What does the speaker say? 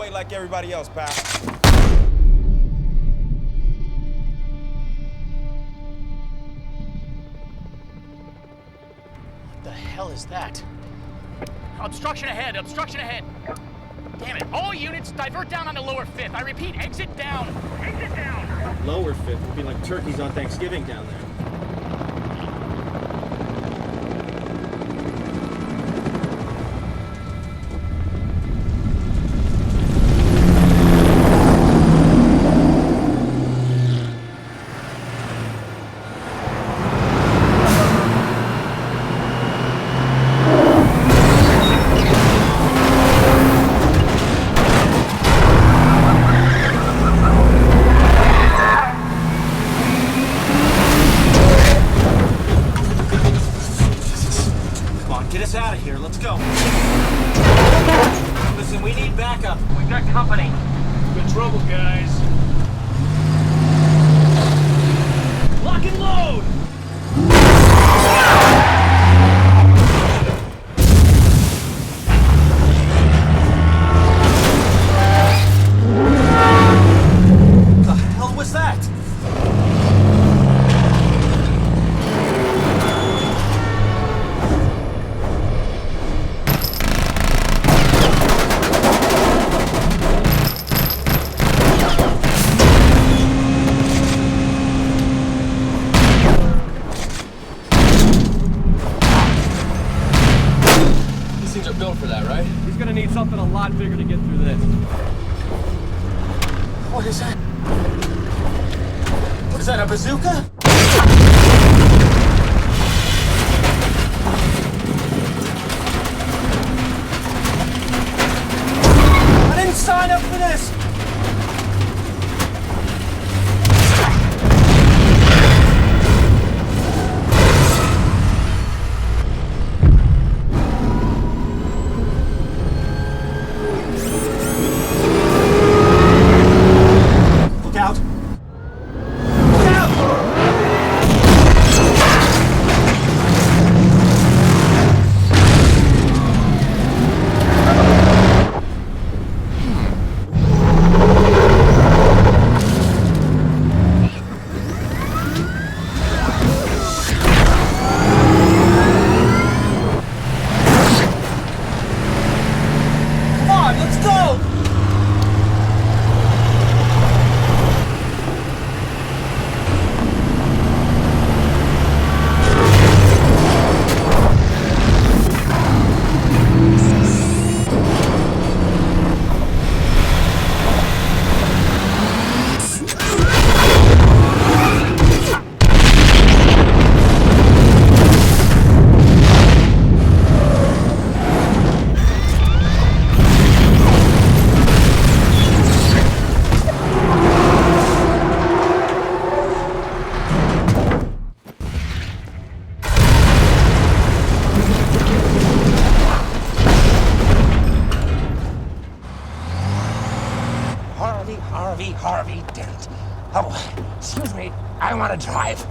wait like everybody else, pal. What the hell is that? Obstruction ahead, obstruction ahead. Damn it, all units divert down onto lower 5th. I repeat, exit down. Exit down. Lower 5th will be like turkeys on Thanksgiving down there. Get us out of here. Let's go. Listen, we need backup. We got company. Good trouble, guys. Lock and load! The hell was that? These are built for that, right? He's gonna need something a lot bigger to get through this. What is that? What is that, a bazooka? I didn't sign up for this! Look out! Look out! Come on, let's go! Harvey Dent. Oh, excuse me, I want to drive.